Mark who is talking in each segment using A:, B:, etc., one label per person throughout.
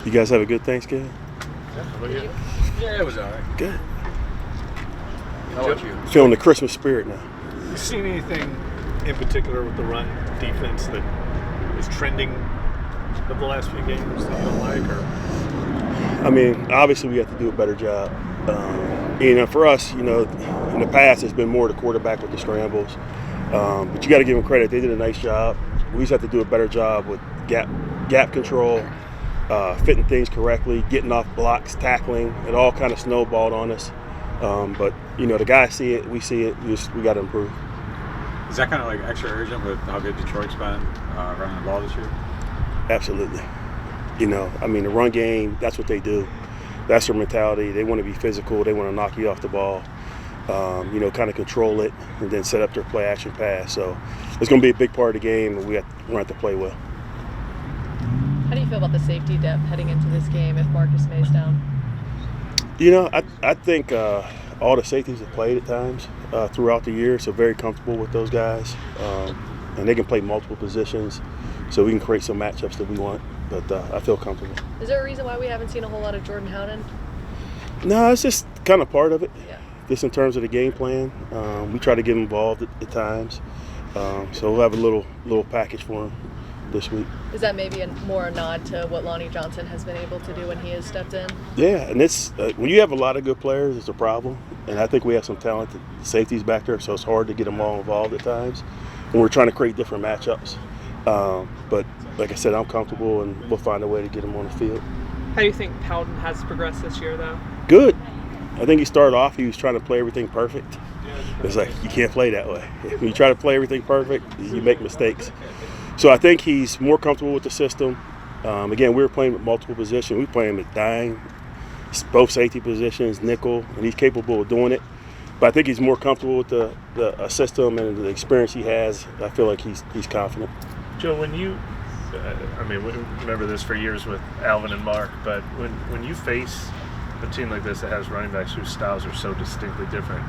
A: You guys have a good Thanksgiving?
B: Yeah, it was all right.
A: Good.
B: How about you?
A: Feeling the Christmas spirit now.
C: You seen anything in particular with the run defense that is trending of the last few games that you don't like? Or?
A: I mean, obviously we have to do a better job. For us, in the past it's been more the quarterback with the scrambles. But you got to give them credit. They did a nice job. We just have to do a better job with gap control, fitting things correctly, getting off blocks, tackling. It all kind of snowballed on us. But the guys see it, we see it. We got to improve.
D: Is that kind of like extra urgent with how good Detroit's been running the ball this year?
A: Absolutely. The run game, that's what they do. That's their mentality. They want to be physical. They want to knock you off the ball, kind of control it, and then set up their play-action pass. So it's going to be a big part of the game, and we're going to have to play well.
E: How do you feel about the safety depth heading into this game if Marcus May's down?
A: I think all the safeties have played at times throughout the year, so very comfortable with those guys. And they can play multiple positions, so we can create some matchups that we want. But I feel comfortable.
E: Is there a reason why we haven't seen a whole lot of Jordan Howden?
A: No, it's just kind of part of it.
E: Yeah.
A: Just in terms of the game plan, we try to get him involved at times. So we'll have a little package for him this week.
E: Is that maybe more a nod to what Lonnie Johnson has been able to do when he has stepped in?
A: Yeah, and it's when you have a lot of good players, it's a problem. And I think we have some talented safeties back there, so it's hard to get them all involved at times when we're trying to create different matchups. But like I said, I'm comfortable, and we'll find a way to get him on the field.
F: How do you think Howden has progressed this year, though?
A: Good. I think he started off, he was trying to play everything perfect. It's like, you can't play that way. When you try to play everything perfect, you make mistakes. So I think he's more comfortable with the system. Again, we were playing with multiple positions. We play him at dime, both safety positions, nickel, and he's capable of doing it. But I think he's more comfortable with the system and the experience he has. I feel like he's confident.
C: Joe, when you, we remember this for years with Alvin and Mark, but when you face a team like this that has running backs whose styles are so distinctly different,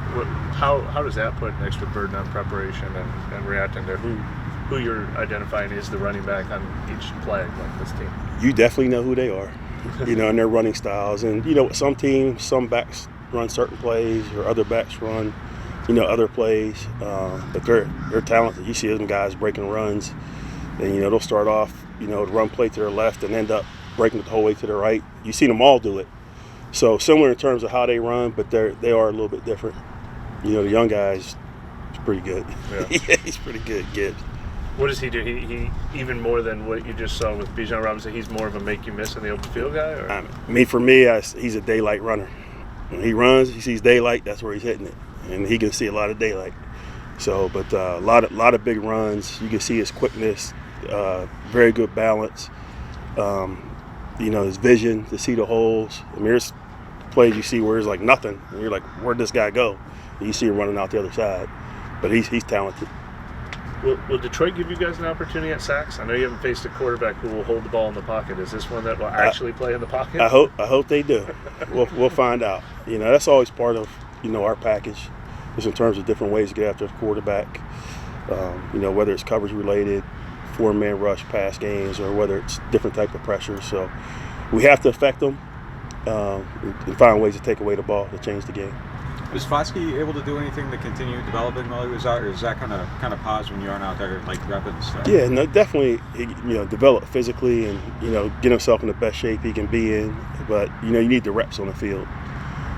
C: how does that put an extra burden on preparation and reacting to who you're identifying is the running back on each play like this team?
A: You definitely know who they are, and their running styles. And, some teams, some backs run certain plays or other backs run, other plays. But they're talented. You see them guys breaking runs. And, they'll start off, the run play to their left and end up breaking it the whole way to the right. You see them all do it. So similar in terms of how they run, but they are a little bit different. The young guy's pretty good.
C: Yeah.
A: He's pretty good, Gibbs.
C: What does he do? He even more than what you just saw with Bijan Robinson, he's more of a make you miss in the open field guy? Or?
A: For me, he's a daylight runner. When he runs, he sees daylight, that's where he's hitting it. And he can see a lot of daylight. So, but a lot of big runs. You can see his quickness, very good balance. His vision to see the holes. There's plays you see where it's like nothing, and you're like, where'd this guy go? And you see him running out the other side. But he's talented.
C: Will Detroit give you guys an opportunity at sacks? I know you haven't faced a quarterback who will hold the ball in the pocket. Is this one that will actually play in the pocket?
A: I hope they do. We'll find out. That's always part of our package, just in terms of different ways to get after the quarterback. Whether it's coverage related, 4-man rush pass games, or whether it's different type of pressure. So we have to affect them and find ways to take away the ball to change the game.
D: Was Foskey able to do anything to continue developing while he was out, or is that kind of pause when you aren't out there like repping and stuff?
A: Yeah, no, definitely. Develop physically and get himself in the best shape he can be in. But you need the reps on the field.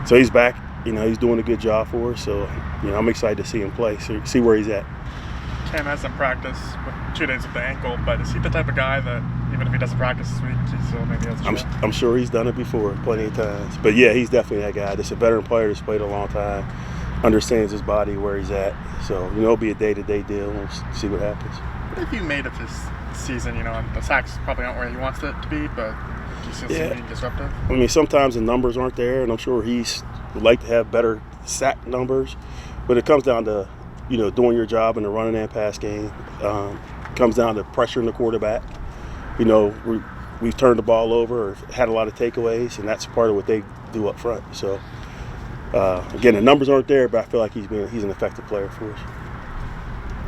A: So he's back. He's doing a good job for us. So I'm excited to see him play. So see where he's at.
G: Cam hasn't practiced with 2 days with the ankle, but is he the type of guy that even if he doesn't practice this week, he still maybe has a shot?
A: I'm sure he's done it before plenty of times. But yeah, he's definitely that guy. Just a veteran player that's played a long time, understands his body, where he's at. So it'll be a day-to-day deal. We'll see what happens.
G: What have you made of his season? And the sacks probably aren't where he wants it to be, but do you still see anything disruptive?
A: Sometimes the numbers aren't there, and I'm sure would like to have better sack numbers. But it comes down to doing your job in the running and pass game. Comes down to pressuring the quarterback. We've turned the ball over or had a lot of takeaways, and that's part of what they do up front. So, again, the numbers aren't there, but I feel like he's an effective player for us.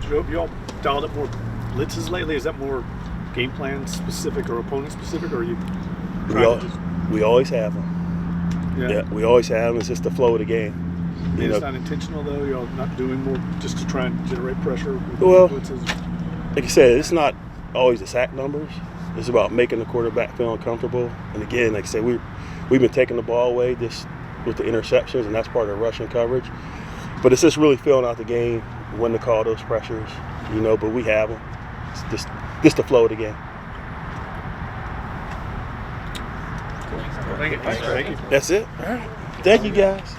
C: Joe, have you all dialed up more blitzes lately? Is that more game plan specific or opponent specific, or are you
A: We always have them.
H: Yeah.
A: We always have them. It's just the flow of the game.
H: And it's not intentional though. Y'all not doing more just to try and generate pressure. With
A: Well,
H: blitzes?
A: like I said, it's not always the sack numbers. It's about making the quarterback feel uncomfortable. And again, like I said, we've been taking the ball away just with the interceptions, and that's part of rushing coverage. But it's just really filling out the game when to call those pressures, but we have them. It's just the flow of the game.
C: Thank you.
A: That's it. All right. Thank you, guys.